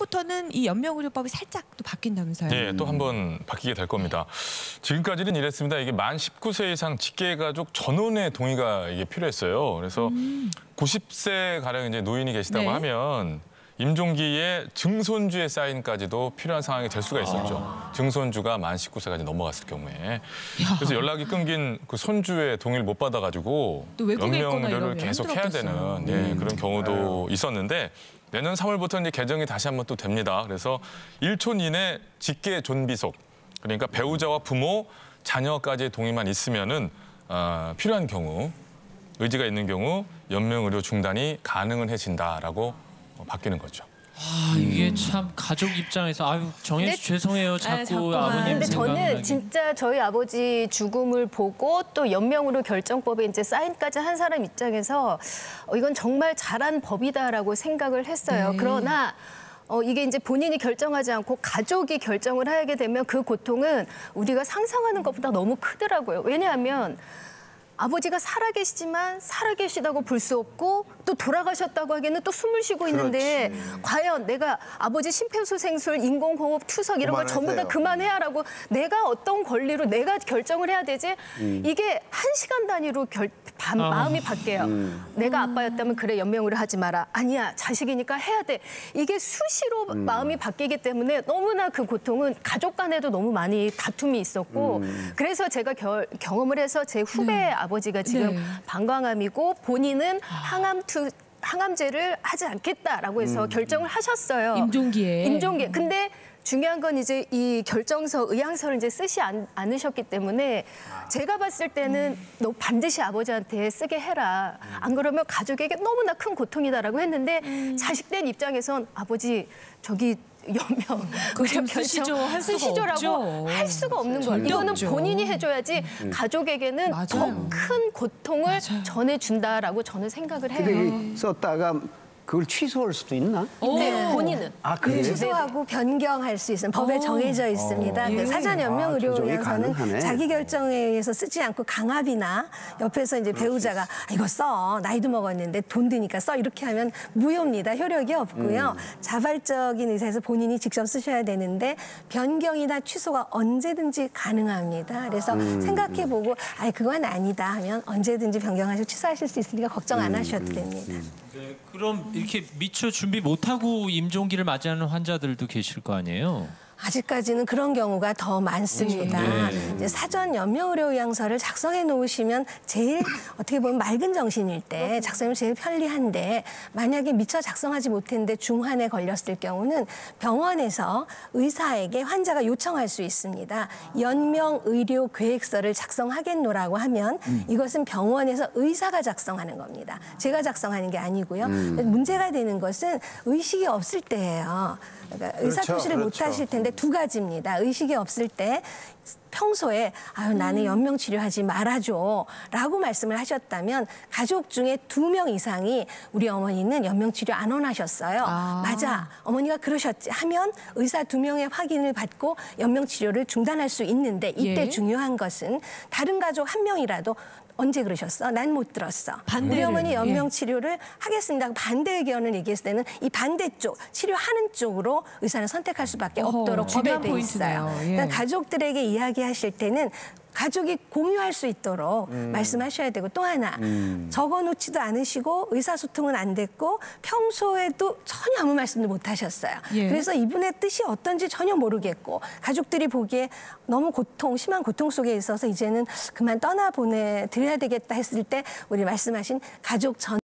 내년부터는 이 연명의료법이 살짝 또 바뀐다면서요? 네, 또 한번 바뀌게 될 겁니다. 지금까지는 이랬습니다. 이게 만 19세 이상 직계가족 전원의 동의가 이게 필요했어요. 그래서 90세 가량 이제 노인이 계시다고 네. 하면 임종기에 증손주의 사인까지도 필요한 상황이 될 수가 있었죠. 증손주가 만 19세까지 넘어갔을 경우에. 그래서 연락이 끊긴 그 손주의 동의를 못 받아가지고 또 외국에 있거나 연명의료를 이러면 계속 해야 되는 그런 경우도 있었는데 내년 3월부터 이제 개정이 다시 한번 또 됩니다. 그래서 1촌 이내 직계 존비속, 그러니까 배우자와 부모, 자녀까지의 동의만 있으면은 필요한 경우, 의지가 있는 경우 연명의료 중단이 가능해진다라고 바뀌는 거죠. 이게 참 가족 입장에서 아유 정혜 씨 죄송해요. 자꾸 아버님 근데 저는 생각나게. 진짜 저희 아버지 죽음을 보고 또 연명으로 결정법에 이제 사인까지 한 사람 입장에서 이건 정말 잘한 법이다라고 생각을 했어요. 그러나 이게 이제 본인이 결정하지 않고 가족이 결정을 하게 되면 그 고통은 우리가 상상하는 것보다 너무 크더라고요. 왜냐하면 아버지가 살아계시지만 살아계시다고 볼 수 없고 또 돌아가셨다고 하기에는 또 숨을 쉬고 있는데 과연 내가 아버지 심폐소생술, 인공호흡, 투석 이런 걸 전부 다 그만해야라고 내가 어떤 권리로 내가 결정을 해야 되지? 이게 1시간 단위로 마음이 바뀌어요. 내가 아빠였다면 그래 연명으로 하지 마라. 아니야 자식이니까 해야 돼. 이게 수시로 마음이 바뀌기 때문에 너무나 그 고통은 가족 간에도 너무 많이 다툼이 있었고 그래서 제가 경험을 해서 제 후배 아버지가 지금 방광암이고 본인은 항암제를 하지 않겠다라고 해서 결정을 하셨어요. 임종기에. 근데 중요한 건 이제 이 결정서, 의향서를 이제 쓰지 않으셨기 때문에 제가 봤을 때는 너 반드시 아버지한테 쓰게 해라. 안 그러면 가족에게 너무나 큰 고통이다라고 했는데 자식된 입장에선 아버지 저기 연명 좀 쓰시죠. 할 수가 쓰시죠라고 없죠. 할 수가 없는 거예요. 이거는 없죠. 본인이 해줘야지 가족에게는 더 큰 고통을 전해준다라고 저는 생각을 해요. 근데 썼다가 그걸 취소할 수도 있나? 네, 본인은. 그래요? 취소하고 변경할 수 있는 법에 정해져 있습니다. 그 사전 연명 조정이 의료연서는 가능하네. 자기 결정에 의해서 쓰지 않고 강압이나 옆에서 이제 배우자가 이거 써 나이도 먹었는데 돈 드니까 써 이렇게 하면 무효입니다. 효력이 없고요. 자발적인 의사에서 본인이 직접 쓰셔야 되는데 변경이나 취소가 언제든지 가능합니다. 그래서 생각해보고 그건 아니다 하면 언제든지 변경하시고 취소하실 수 있으니까 걱정 안 하셔도 됩니다. 네, 그럼 이렇게 미처 준비 못하고 임종기를 맞이하는 환자들도 계실 거 아니에요? 아직까지는 그런 경우가 더 많습니다. 이제 사전 연명의료의향서를 작성해 놓으시면 제일 어떻게 보면 맑은 정신일 때 작성하면 제일 편리한데 만약에 미처 작성하지 못했는데 중환에 걸렸을 경우는 병원에서 의사에게 환자가 요청할 수 있습니다. 연명의료계획서를 작성하겠노라고 하면 이것은 병원에서 의사가 작성하는 겁니다. 제가 작성하는 게 아니고요. 문제가 되는 것은 의식이 없을 때예요. 그러니까 의사표시를 못 하실 텐데 두 가지입니다. 의식이 없을 때 평소에 나는 연명치료하지 말아줘 라고 말씀을 하셨다면 가족 중에 2명 이상이 우리 어머니는 연명치료 안 원하셨어요. 맞아 어머니가 그러셨지 하면 의사 2명의 확인을 받고 연명치료를 중단할 수 있는데 이때 중요한 것은 다른 가족 1명이라도 언제 그러셨어? 난 못 들었어. 우리 어머니 연명치료를 하겠습니다. 반대 의견을 얘기했을 때는 이 반대쪽, 치료하는 쪽으로 의사는 선택할 수밖에 없도록 법에 돼 있어요. 그러니까 가족들에게 이야기하실 때는 가족이 공유할 수 있도록 말씀하셔야 되고 또 하나 적어놓지도 않으시고 의사소통은 안 됐고 평소에도 전혀 아무 말씀도 못 하셨어요. 그래서 이분의 뜻이 어떤지 전혀 모르겠고 가족들이 보기에 너무 심한 고통 속에 있어서 이제는 그만 떠나보내드려야 되겠다 했을 때 우리 말씀하신 가족 전